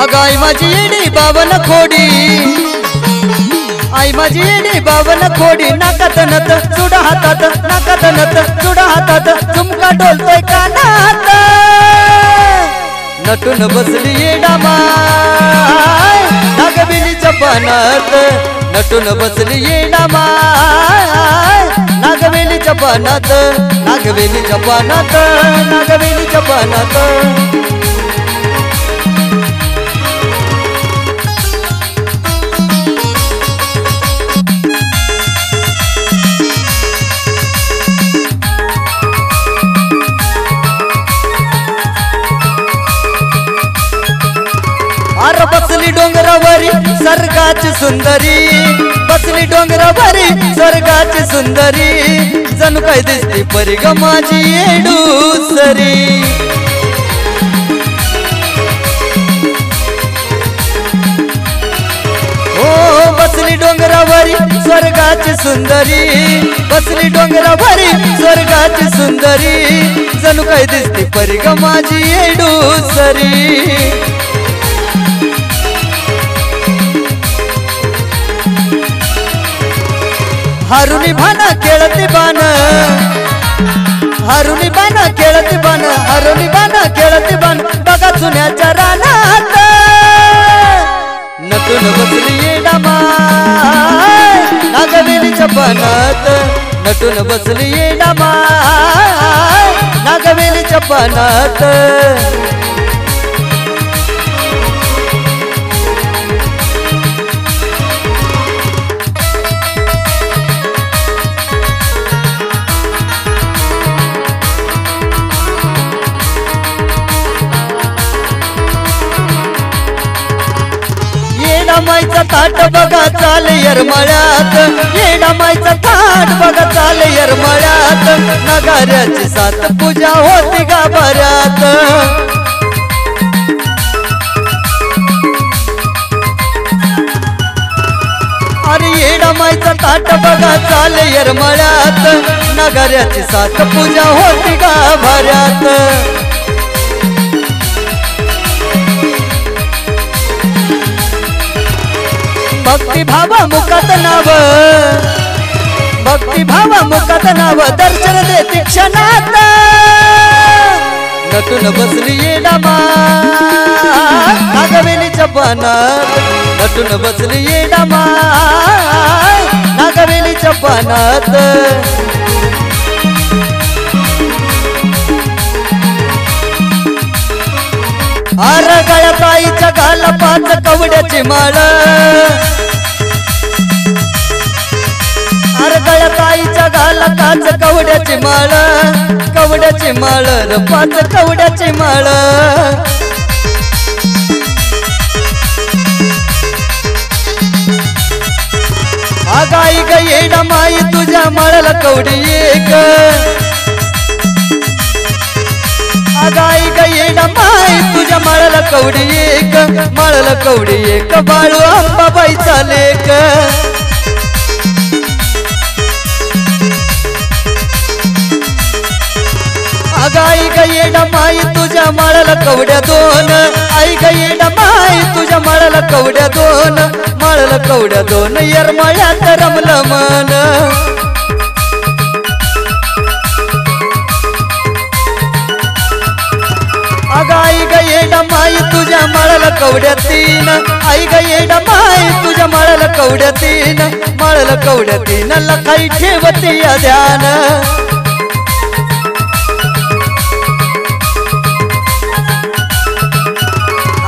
अगं आई माझी येडी बावन खोडी, आई माझी येडी बावन खोडी, नाकात नथ चुडा हातात, नाकात नथ चुडा हातात, झुमका डोलतोय कानात, नटून बसली येडा माय नागवेलीच्या पानात, नटून बसली येडा माय नागवेलीच्या पानात, नागवेलीच्या पानात, नागवेलीच्या पानात। अरे बसली डोंगरावरी स्वर्गाची सुंदरी, बसली डोंगरावरी स्वर्गाची सुंदरी, जणू काय दिसती परी ग माझी येडूसरी। ओ बसली डोंगरावरी स्वर्गाची सुंदरी, बसली डोंगरावरी स्वर्गाची सुंदरी, जणू काय दिसती परी ग माझी येडूसरी। हारुनी भाना खेळती बाण, हारुनी बाण खेळती बाण, हारुनी बाण खेळती बाण, बघा चुन्याच्या रानात, नटून बसली येडा माय नागवेलीच्या पानात, नटून बसली येडा माय नागवेलीच्या पानात। येडामाईचा थाट बघा चाल येरमाळ्यात, येडामाईचा थाट बघा चाल येरमाळ्यात, नगाऱ्याची सात पूजा होती गाभाऱ्यात। अरे येडामाईचा थाट बघा चाल येरमाळ्यात, नगाऱ्याची सात पूजा होती गाभाऱ्यात। भक्ती भावा मुखात नाव, भक्ती भावा मुखात नाव, दर्शन देते क्षणात, नटून बसली येडा माय नागवेलीच्या पानात, नटून बसली येडा माय नागवेलीच्या पानात। अर गळ्यात आईच्या घाला पाच कवड्याची माळ, अरे गळ्यात आईच्या घाला पाच कवड्याची माळ, कवड्याची माळ र पाच कवड्याची माळ। अगं आई ग येडा माई तुझ्या माळाला कवडी एक, अगं आई ग येडा माई तुझ्या माळाला कवडी एक, माळाला कवडी एक, बाळू अंबाबाईचा लेक। अगं आई ग येडा माई तुझ्या माळाला कवड्या दोन, आई ग येडा माई तुझ्या माळाला कवड्या दोन, माळाला कवड्या दोन, येरमाळ्यात रमलं मन। अगं आई ग येडा माई तुझ्या माळाला कवड्या तीन, आई ग येडा माई तुझ्या माळाला कवड्या तीन, माळाला कवड्या तीन, लखाई ठेवती ध्यान।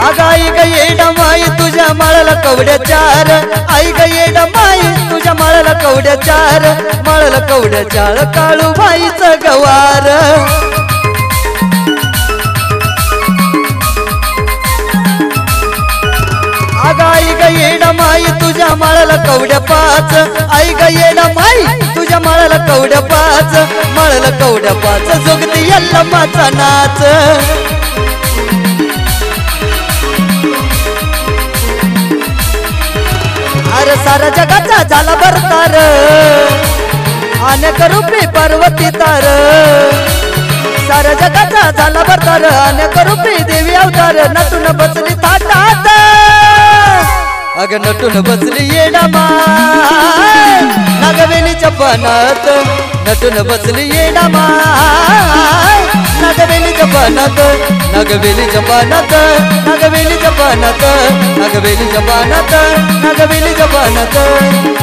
अगं आई ग येडा माई तुझ्या माळाला कवड्या चार, आई ग येडा माई तुझ्या माळाला कवड्या चार, माळाला कवड्या चार, काळूबाईचं गवार। अगं आई ग येडा माई तुझ्या माळाला कवड्या पाच, आई ग येडा माई तुझ्या माळाला कवड्या पाच, माळाला कवड्या पाच, जोगती यल्लमाचा नाच। अरे सारा जगाचा झाला बरतार, अनेक रूपी पार्वती तार, सारा जगाचा झाला बरतार, अनेक रूपी देवी अवतार, नटून बसली थाटात, अग नटून बसली येडा माय नागवेलीच्या पानात नटून बसली येडा माय नागवेलीच्या पानात नागवेलीच्या पानात नागवेलीच्या पानात नागवेलीच्या पानात नागवेलीच्या पानात